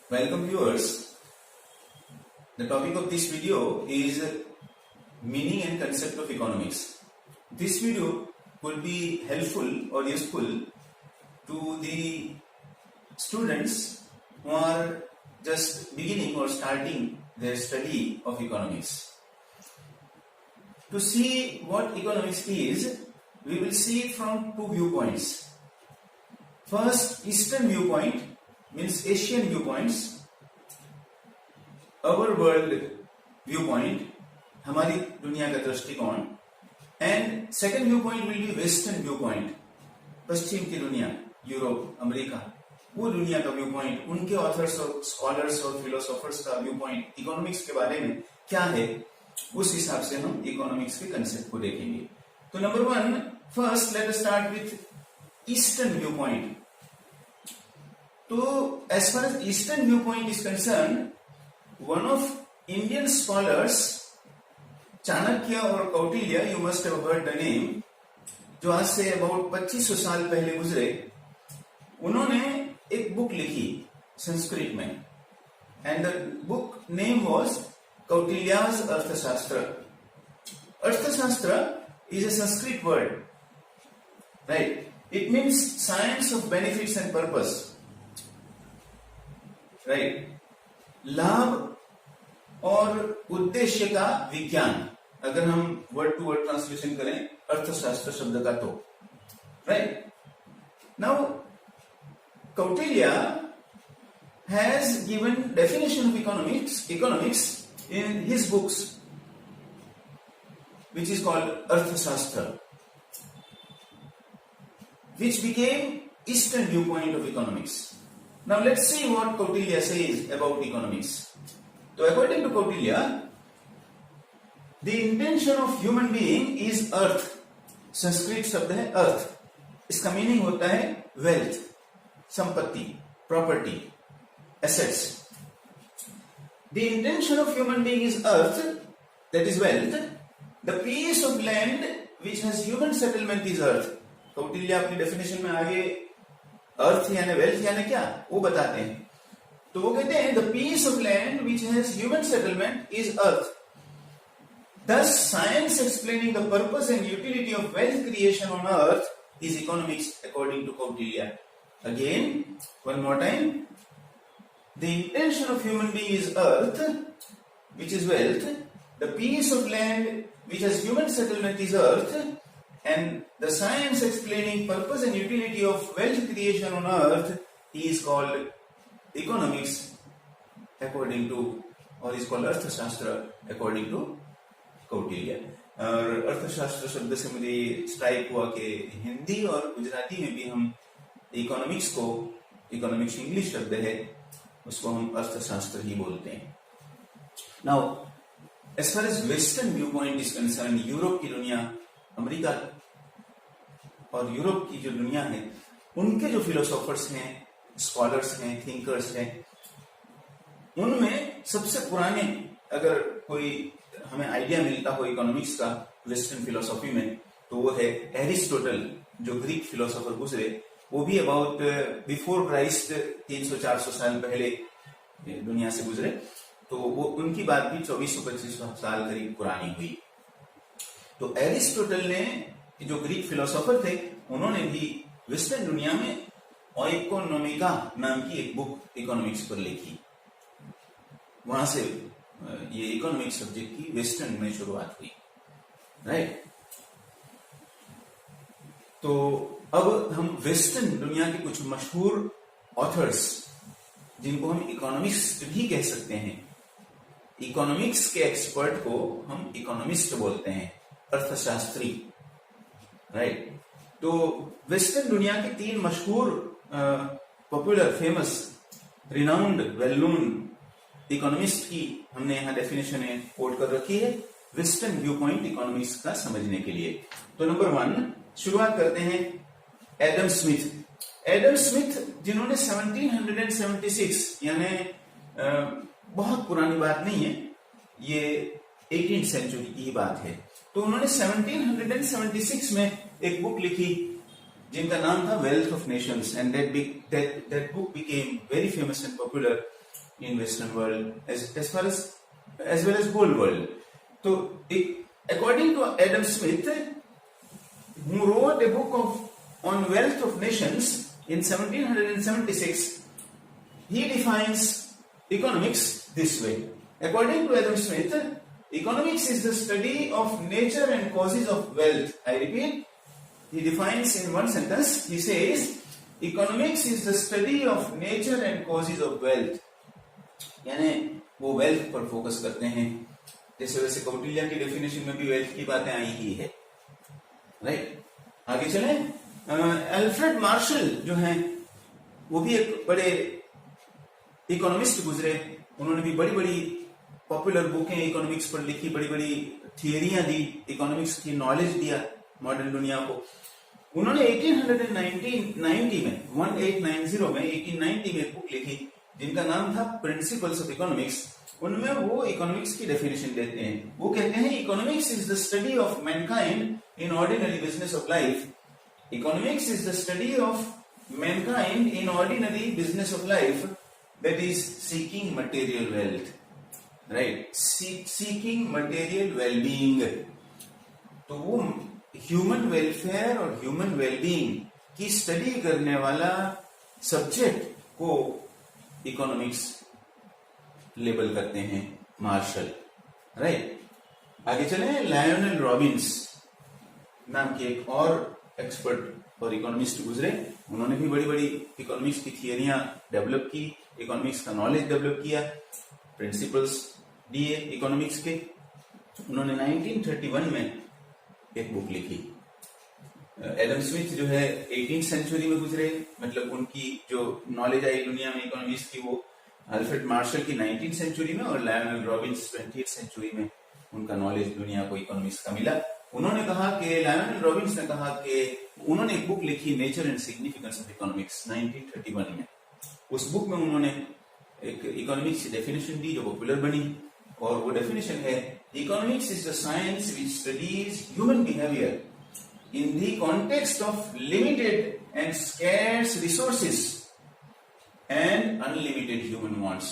Welcome viewers. The topic of this video is meaning and concept of economics. This video will be helpful or useful to the students who are just beginning or starting their study of economics. To see what economics is, we will see it from two viewpoints. First, Eastern viewpoint means Asian viewpoints, our world viewpoint, हमारी दुनिया का दृष्टिकोण, and second viewpoint will be Western viewpoint, पश्चिम की दुनिया, Europe, America, वो दुनिया का viewpoint, उनके authors और scholars और philosophers का viewpoint economics के बारे में क्या है, उस हिसाब से हम economics के concept को देखेंगे. तो number one, first let us start with Eastern viewpoint. So, as far as Eastern viewpoint is concerned, one of Indian scholars, Chanakya और Kautilya, you must have heard the name, जो आज से about 2500 साल पहले गुजरे, उन्होंने एक बुक लिखी संस्कृत में, and the book name was Kautilya's Arthashastra. Arthashastra is a Sanskrit word, right? It means science of benefits and purpose. Right, लाभ और उद्देश्य का विज्ञान, अगर हम वर्ड टू वर्ड ट्रांसलेशन करें अर्थशास्त्र शब्द का, तो right. Now Kautilya has given definition of economics in his books which is called अर्थशास्त्र, which became Eastern viewpoint of economics. Now let's see what Kautilya says about economics. So according to Kautilya, the intention of human being is earth. Sanskrit शब्द है अर्थ, इसका meaning होता है wealth, संपत्ति, property, assets. The intention of human being is earth, that is wealth. The piece of land which has human settlement is earth. Kautilya अपनी definition में आगे अर्थ यानी वेल्थ यानी क्या वो बताते हैं. तो वो कहते हैं the piece of land which has human settlement is earth. Thus, science explaining the purpose and utility of wealth creation on earth is economics according to Kautilya. Again, one more time. The intention of human being is earth, which is wealth. The piece of land which has human settlement is earth. And the science explaining purpose and utility of wealth creation on earth is called economics according to, or is called अर्थशास्त्र according to Kautilya. और अर्थशास्त्र शब्द से मुझे strike हुआ कि हिंदी और गुजराती में भी हम इकोनॉमिक्स को, इकोनॉमिक्स इंग्लिश शब्द है, उसको हम अर्थशास्त्र ही बोलते हैं. Now as far as Western viewpoint is concerned, Europe की दुनिया, अमेरिका और यूरोप की जो दुनिया है, उनके जो फिलोसोफर्स हैं, स्कॉलर्स हैं, थिंकर्स हैं, उनमें सबसे पुराने, अगर कोई हमें आइडिया मिलता हो इकोनॉमिक्स का वेस्टर्न फिलोसॉफी में, तो वो है एरिस्टोटल, जो ग्रीक फिलोसोफर गुजरे, वो भी अबाउट बिफोर क्राइस्ट 300-400 साल पहले दुनिया से गुजरे. तो वो उनकी बात भी 2400-2500 साल करीब पुरानी हुई. तो एरिस्टोटल ने, जो ग्रीक फिलोसोफर थे, उन्होंने भी वेस्टर्न दुनिया में ओइकोनोमिका नाम की एक बुक इकोनॉमिक्स पर लिखी. वहां से ये इकोनॉमिक्स सब्जेक्ट की वेस्टर्न में शुरुआत हुई, राइट. तो अब हम वेस्टर्न दुनिया के कुछ मशहूर ऑथर्स, जिनको हम इकोनॉमिस्ट भी कह सकते हैं, इकोनॉमिक्स के एक्सपर्ट को हम इकोनॉमिस्ट बोलते हैं, अर्थशास्त्री, राइट. तो वेस्टर्न दुनिया के 3 मशहूर, popular, famous, renowned, well known economist की हमने यहाँ डेफिनेशन कोट कर रखी है वेस्टर्न व्यू पॉइंट इकोनॉमिक्स का समझने के लिए. तो नंबर 1 शुरुआत करते हैं एडम स्मिथ. एडम स्मिथ, जिन्होंने 1776, यानी बहुत पुरानी बात नहीं है, ये 18th सेंचुरी की बात है, तो उन्होंने 1776 में एक बुक लिखी जिनका नाम था wealth of Nations, and that book became very famous and popular in Western world as far as well as whole world. So according to Adam Smith, who wrote a book on wealth of nations in 1776, he defines economics this way. According to Adam Smith, economics is the study of nature and causes of wealth. I repeat, he defines in one sentence, he says, economics is the study of nature and causes of wealth. यानी वो wealth पर focus करते हैं. जैसे वैसे कौटिल्य की definition में भी वेल्थ की बातें आई ही है, राइट. आगे चले. अल्फ्रेड मार्शल जो हैं वो भी एक बड़े इकोनॉमिस्ट गुजरे. उन्होंने भी बड़ी बड़ी पॉपुलर बुकें इकोनॉमिक्स पर लिखी, बड़ी बड़ी थियरियां दी, इकोनॉमिक्स की नॉलेज दिया मॉडर्न दुनिया को. उन्होंने 1890 में 1890 में एक बुक लिखी जिनका नाम था प्रिंसिपल्स ऑफ इकोनॉमिक्स. उनमें वो इकोनॉमिक्स की डेफिनेशन देते हैं. वो कहते हैं economics is the study of Mankind in ordinary business of life. Economics is the study of Mankind in ordinary business of life, that is seeking material wealth, right, seeking material wellbeing. तो वो human welfare और human wellbeing की study करने वाला subject को economics label करते हैं martial, right. आगे चले. लायोनेल रॉबिन्स नाम के एक और एक्सपर्ट और इकोनॉमिस्ट गुजरे. उन्होंने भी बड़ी बड़ी इकोनॉमिक्स की थियरियां डेवलप की, इकोनॉमिक्स का नॉलेज डेवलप किया, प्रिंसिपल्स दिए इकोनॉमिक्स के. उन्होंने 1931 में एक बुक लिखी. एडम स्मिथ जो है 18th सेंचुरी में गुजरे, मतलब उनकी जो नॉलेज आई दुनिया में इकोनॉमिक्स की वो अल्फ्रेड मार्शल की 19th सेंचुरी में, और लायोनेल रॉबिन्स 20th सेंचुरी में उनका नॉलेज दुनिया को इकोनॉमिक्स का मिला. उन्होंने कहा कि लायोनेल रॉबिन्स ने कहा कि उन्होंने एक बुक लिखी nature and significance of economics 1931 में. उस बुक में उन्होंने एक इकोनॉमिक्स की डेफिनेशन दी जो पॉपुलर बनी, और वो डेफिनेशन है economics is the science which studies human behaviour in the context of limited and scarce resources and unlimited human wants,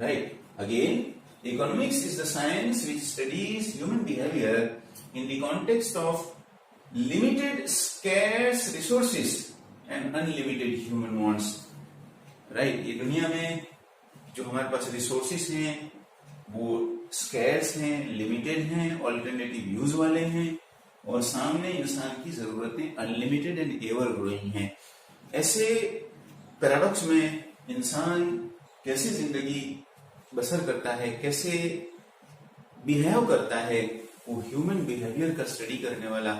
right. Again, economics is the science which studies human behavior in the context of limited, scarce resources and unlimited human wants, right. ये दुनिया में जो हमारे पास resources हैं वो scarce हैं, limited हैं, alternative use वाले हैं, और सामने इंसान की जरूरतें अनलिमिटेड एंड एवर ग्रोइंग हैं. ऐसे पैराडॉक्स में इंसान कैसे जिंदगी बसर करता है, कैसे बिहेव करता है, वो ह्यूमन बिहेवियर का स्टडी करने वाला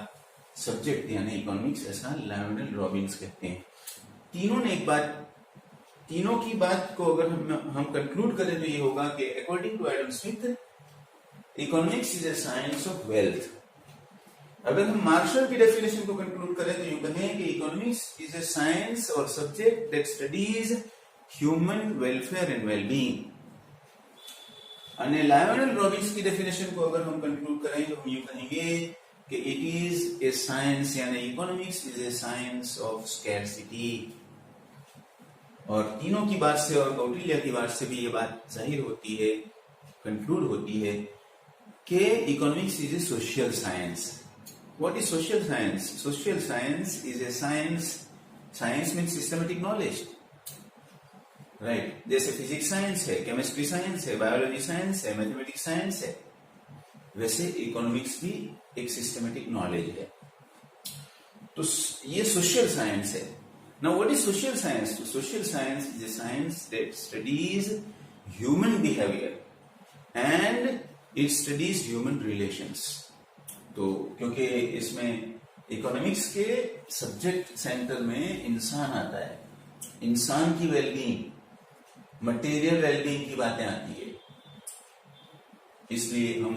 सब्जेक्ट यानी इकोनॉमिक्स, ऐसा लायोनेल रॉबिन्स कहते हैं. तीनों की बात को अगर हम कंक्लूड करें तो ये होगा कि according to Adam Smith economics is a science of wealth. अगर हम मार्शल की डेफिनेशन को कंक्लूड करें तो यूं कहें कि इकोनॉमिक्स इज ए साइंस और subject that studies human welfare and wellbeing. और लायोनेल रॉबिन्स की डेफिनेशन को अगर हम कंक्लूड करें तो हम यूं कहेंगे कि इट इज ए साइंस यानी economics is a science of scarcity. और तीनों की बात से और कौटिल्य की बात से भी ये बात जाहिर होती है, कंक्लूड होती है कि economics is A social science. What is social science? Social science is a science. Science means systematic knowledge, right? जैसे फिजिक्स साइंस है, केमिस्ट्री साइंस है, बायोलॉजी साइंस है, मैथमेटिक्स साइंस है, वैसे इकोनॉमिक्स भी एक सिस्टमेटिक नॉलेज है. तो ये सोशल साइंस है. Now what is social science? So social science is a science that studies human behavior and it studies human relations. तो क्योंकि इसमें इकोनॉमिक्स के सब्जेक्ट सेंटर में इंसान आता है, इंसान की वेलबीइंग, मटेरियल वेलबीइंग की बातें आती है, इसलिए हम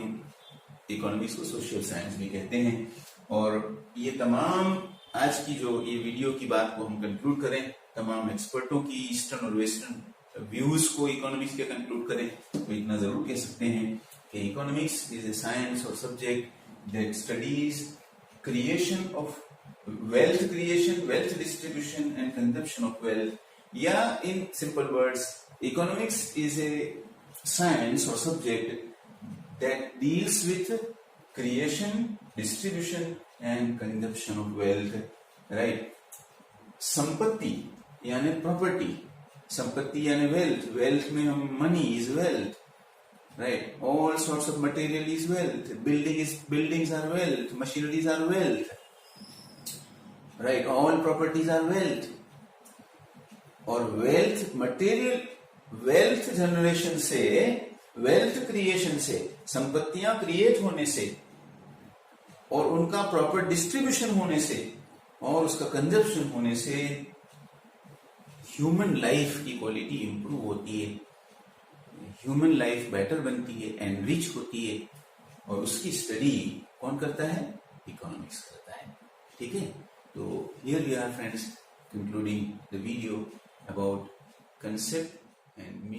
इकोनॉमिक्स को सोशल साइंस भी कहते हैं. और ये तमाम आज की जो ये वीडियो की बात को हम कंक्लूड करें, तमाम एक्सपर्टों की ईस्टर्न और वेस्टर्न व्यूज को इकोनॉमिक्स के कंक्लूड करें तो इतना जरूर कह सकते हैं कि इकोनॉमिक्स इज ए साइंस और subject that studies creation of wealth creation, wealth distribution and consumption of wealth, या in simple words Economics is a science or subject that deals with creation, distribution and consumption of wealth, right? संपत्ति यानी property, संपत्ति यानी wealth, wealth में हम money is wealth, right? All sorts of material is wealth, buildings are wealth, machineries are wealth, right? All properties are wealth. और wealth material, wealth generation से, wealth creation से, संपत्तियां क्रिएट होने से और उनका प्रॉपर डिस्ट्रीब्यूशन होने से और उसका कंजप्शन होने से ह्यूमन लाइफ की क्वालिटी इंप्रूव होती है, ह्यूमन लाइफ बेटर बनती है, एनरिच होती है, और उसकी स्टडी कौन करता है? इकोनॉमिक्स करता है। ठीक है, तो here we are friends concluding the video about concept and